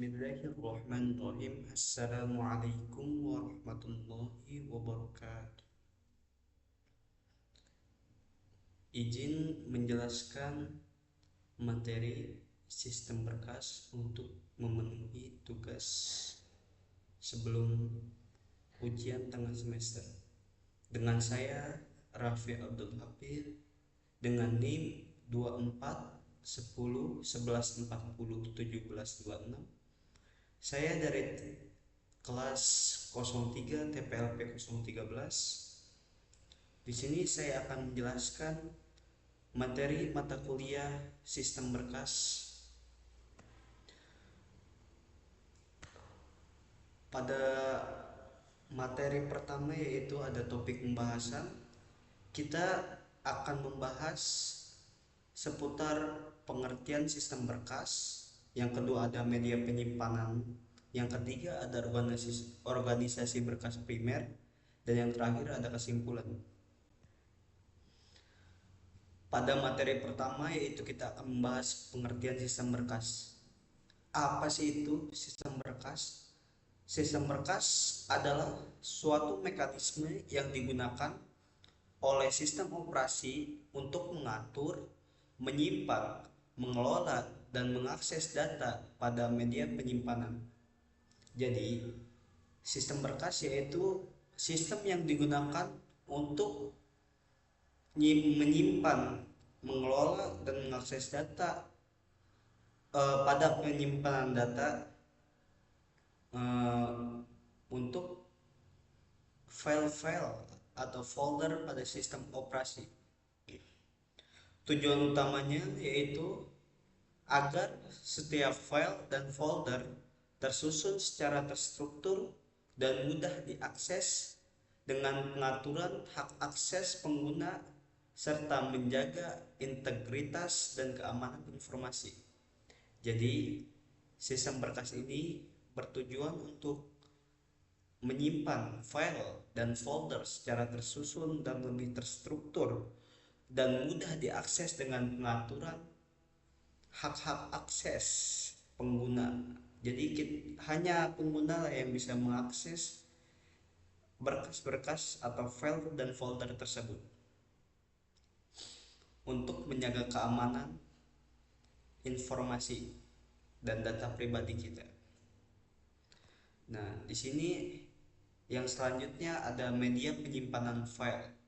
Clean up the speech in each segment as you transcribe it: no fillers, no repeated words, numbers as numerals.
Bismillahirrahmanirrahim. Assalamualaikum warahmatullahi wabarakatuh. Izin menjelaskan materi sistem berkas untuk memenuhi tugas sebelum ujian tengah semester. Dengan saya Raffi Abdul Hafid dengan NIM 24 10 11 40 17 26. Saya dari kelas 03 TPLP 013. Di sini saya akan menjelaskan materi mata kuliah sistem berkas. Pada materi pertama yaitu ada topik pembahasan. Kita akan membahas seputar pengertian sistem berkas. Yang kedua ada media penyimpanan. Yang ketiga ada organisasi berkas primer. Dan yang terakhir ada kesimpulan. Pada materi pertama yaitu kita akan membahas pengertian sistem berkas. Apa sih itu sistem berkas? Sistem berkas adalah suatu mekanisme yang digunakan oleh sistem operasi untuk mengatur, menyimpan, mengelola, dan mengakses data pada media penyimpanan. Jadi, sistem berkas yaitu sistem yang digunakan untuk menyimpan, mengelola, dan mengakses data pada penyimpanan data untuk file-file atau folder pada sistem operasi. Tujuan utamanya yaitu agar setiap file dan folder tersusun secara terstruktur dan mudah diakses dengan pengaturan hak akses pengguna serta menjaga integritas dan keamanan informasi. Jadi, sistem berkas ini bertujuan untuk menyimpan file dan folder secara tersusun dan lebih terstruktur dan mudah diakses dengan pengaturan hak-hak akses pengguna. Jadi hanya pengguna lah yang bisa mengakses berkas-berkas atau file dan folder tersebut untuk menjaga keamanan informasi dan data pribadi kita. Nah, di sini yang selanjutnya ada media penyimpanan file.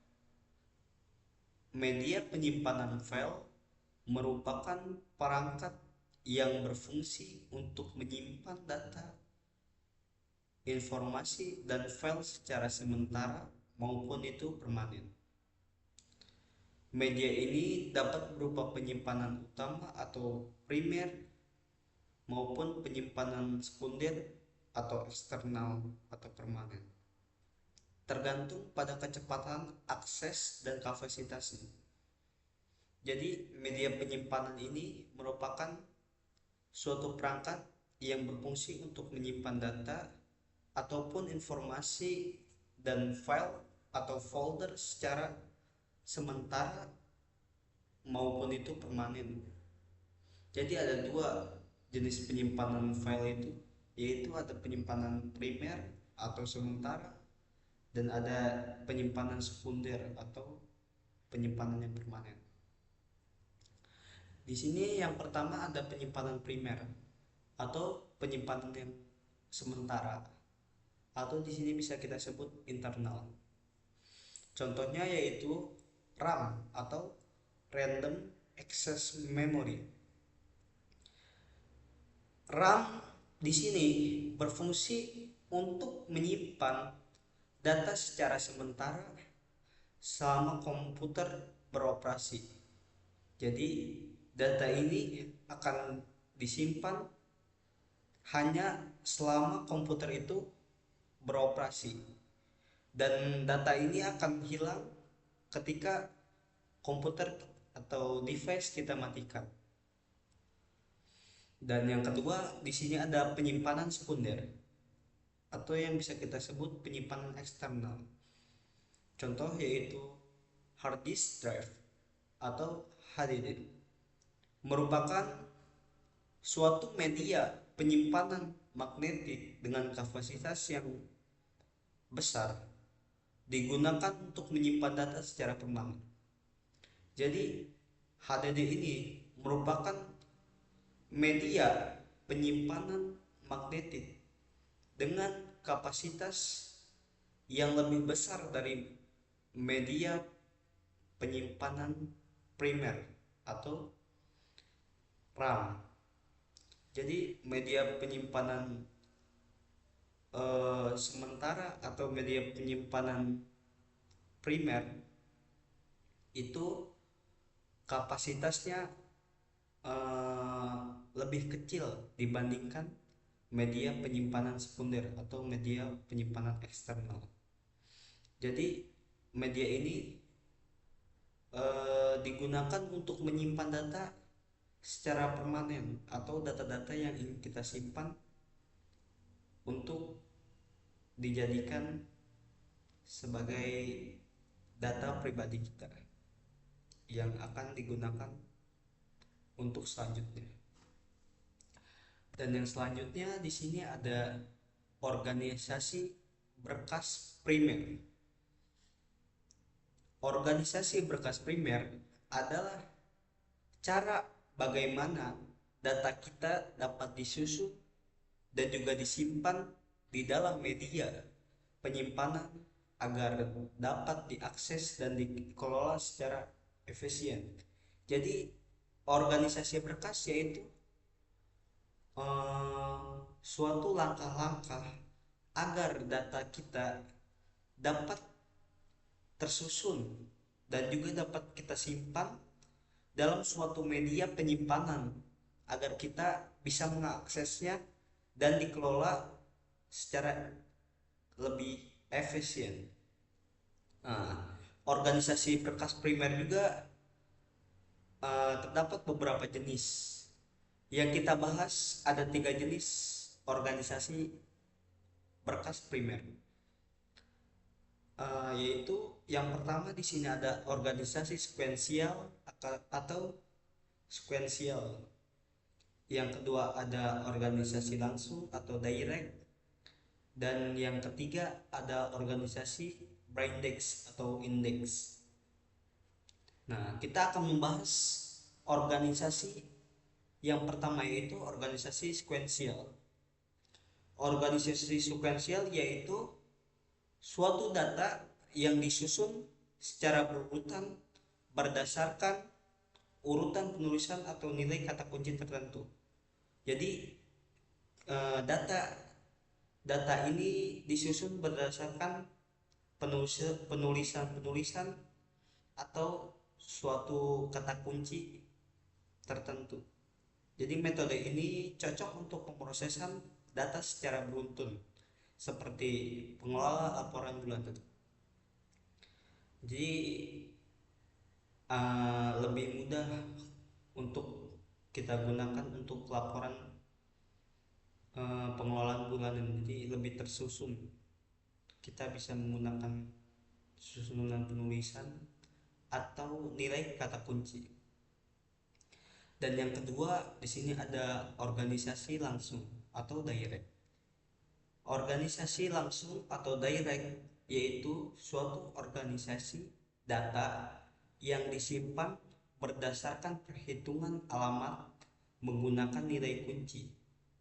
Media penyimpanan file merupakan perangkat yang berfungsi untuk menyimpan data, informasi, dan file secara sementara maupun itu permanen. Media ini dapat berupa penyimpanan utama atau primer maupun penyimpanan sekunder atau eksternal atau permanen, tergantung pada kecepatan akses dan kapasitasnya. Jadi media penyimpanan ini merupakan suatu perangkat yang berfungsi untuk menyimpan data ataupun informasi dan file atau folder secara sementara maupun itu permanen. Jadi ada dua jenis penyimpanan file itu, yaitu ada penyimpanan primer atau sementara dan ada penyimpanan sekunder atau penyimpanan yang permanen. Di sini yang pertama ada penyimpanan primer atau penyimpanan yang sementara, atau di sini bisa kita sebut internal. Contohnya yaitu RAM atau Random Access Memory. RAM di sini berfungsi untuk menyimpan data secara sementara selama komputer beroperasi. Jadi data ini akan disimpan hanya selama komputer itu beroperasi, dan data ini akan hilang ketika komputer atau device kita matikan. Dan yang kedua, di sini ada penyimpanan sekunder atau yang bisa kita sebut penyimpanan eksternal. Contoh yaitu hard disk drive atau HDD. Merupakan suatu media penyimpanan magnetik dengan kapasitas yang besar digunakan untuk menyimpan data secara permanen. Jadi HDD ini merupakan media penyimpanan magnetik dengan kapasitas yang lebih besar dari media penyimpanan primer atau RAM. Jadi media penyimpanan sementara atau media penyimpanan primer itu kapasitasnya lebih kecil dibandingkan media penyimpanan sekunder atau media penyimpanan eksternal. Jadi media ini digunakan untuk menyimpan data secara permanen atau data-data yang ingin kita simpan untuk dijadikan sebagai data pribadi kita yang akan digunakan untuk selanjutnya. Dan yang selanjutnya di sini ada organisasi berkas primer. Organisasi berkas primer adalah cara bagaimana data kita dapat disusun dan juga disimpan di dalam media penyimpanan agar dapat diakses dan dikelola secara efisien. Jadi organisasi berkas yaitu suatu langkah-langkah agar data kita dapat tersusun dan juga dapat kita simpan dalam suatu media penyimpanan agar kita bisa mengaksesnya dan dikelola secara lebih efisien. Nah, organisasi berkas primer juga terdapat beberapa jenis. Yang kita bahas ada 3 jenis organisasi berkas primer. Yaitu yang pertama di sini ada organisasi sekuensial atau sekuensial. Yang kedua ada organisasi langsung atau direct. Dan yang ketiga ada organisasi braindex atau index. Nah, kita akan membahas organisasi yang pertama yaitu organisasi sekuensial. Organisasi sekuensial yaitu suatu data yang disusun secara berurutan berdasarkan urutan penulisan atau nilai kata kunci tertentu. Jadi data ini disusun berdasarkan penulisan atau suatu kata kunci tertentu. Jadi metode ini cocok untuk pemrosesan data secara beruntun seperti pengelola laporan bulanan. Jadi lebih mudah untuk kita gunakan untuk laporan pengelolaan bulanan, jadi lebih tersusun. Kita bisa menggunakan susunan penulisan atau nilai kata kunci. Dan yang kedua di sini ada organisasi langsung atau direct. Organisasi langsung atau direct yaitu suatu organisasi data yang disimpan berdasarkan perhitungan alamat menggunakan nilai kunci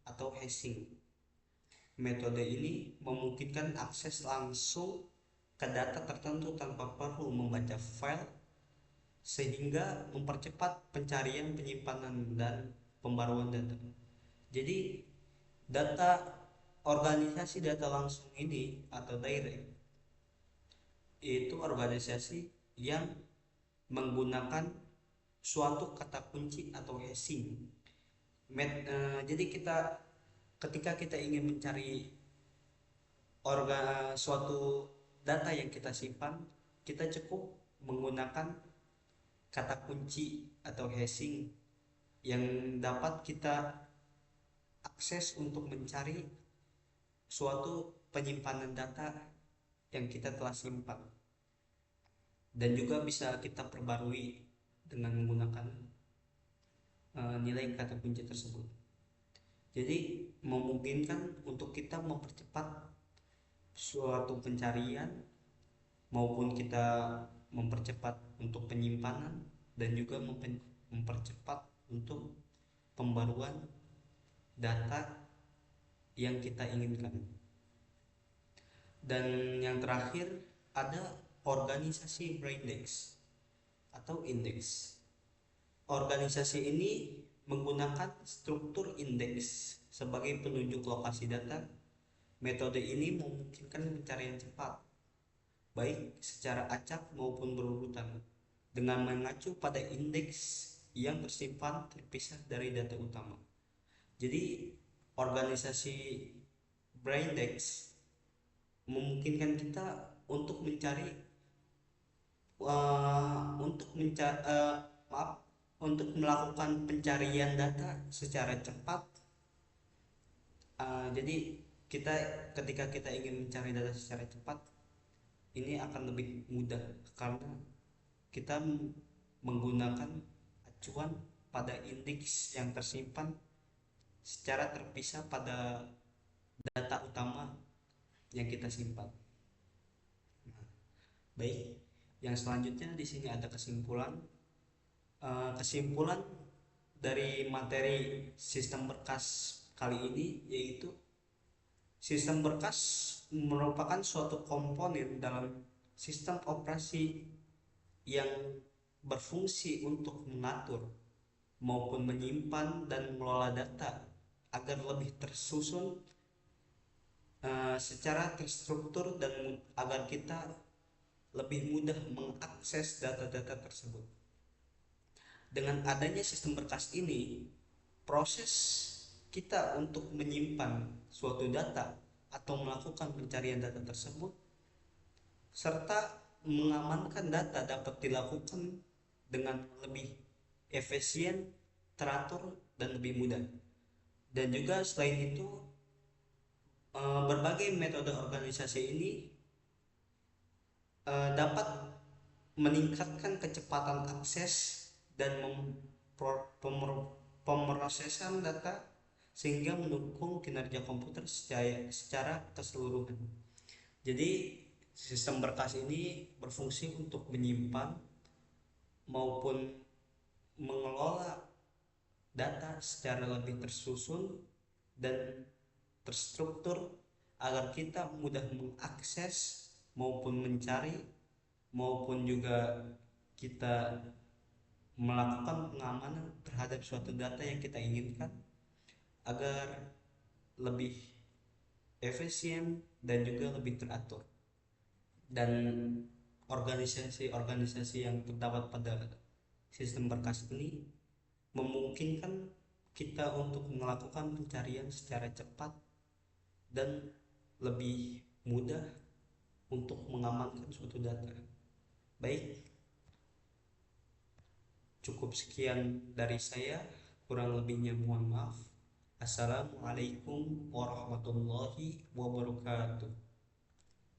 atau hashing. Metode ini memungkinkan akses langsung ke data tertentu tanpa perlu membaca file, sehingga mempercepat pencarian, penyimpanan, dan pembaruan data. Jadi organisasi data langsung ini atau direct yaitu organisasi yang menggunakan suatu kata kunci atau hashing. Jadi ketika kita ingin mencari suatu data yang kita simpan, kita cukup menggunakan kata kunci atau hashing yang dapat kita akses untuk mencari suatu penyimpanan data yang kita telah simpan, dan juga bisa kita perbarui dengan menggunakan nilai kata kunci tersebut. Jadi memungkinkan untuk kita mempercepat suatu pencarian, maupun kita mempercepat untuk penyimpanan, dan juga mempercepat untuk pembaruan data yang kita inginkan. Dan yang terakhir ada organisasi Braindex atau indeks. Organisasi ini menggunakan struktur indeks sebagai penunjuk lokasi data. Metode ini memungkinkan pencarian cepat, baik secara acak maupun berurutan, dengan mengacu pada indeks yang tersimpan terpisah dari data utama. Jadi organisasi Braindex memungkinkan kita untuk mencari untuk mencari maaf untuk melakukan pencarian data secara cepat. Jadi kita ketika kita ingin mencari data secara cepat, ini akan lebih mudah karena kita menggunakan acuan pada indeks yang tersimpan secara terpisah pada data utama yang kita simpan. Baik, yang selanjutnya di sini ada kesimpulan. Kesimpulan dari materi sistem berkas kali ini yaitu sistem berkas merupakan suatu komponen dalam sistem operasi yang berfungsi untuk mengatur maupun menyimpan dan mengelola data agar lebih tersusun secara terstruktur dan agar kita lebih mudah mengakses data-data tersebut. Dengan adanya sistem berkas ini, proses kita untuk menyimpan suatu data atau melakukan pencarian data tersebut serta mengamankan data dapat dilakukan dengan lebih efisien, teratur, dan lebih mudah. Dan juga selain itu, berbagai metode organisasi ini dapat meningkatkan kecepatan akses dan pemrosesan data sehingga mendukung kinerja komputer secara keseluruhan. Jadi sistem berkas ini berfungsi untuk menyimpan maupun mengelola data secara lebih tersusun dan terstruktur agar kita mudah mengakses maupun mencari maupun juga kita melakukan pengamanan terhadap suatu data yang kita inginkan agar lebih efisien dan juga lebih teratur. Dan organisasi-organisasi yang terdapat pada sistem berkas ini memungkinkan kita untuk melakukan pencarian secara cepat dan lebih mudah untuk mengamankan suatu data. Baik, cukup sekian dari saya, kurang lebihnya mohon maaf. Assalamualaikum warahmatullahi wabarakatuh.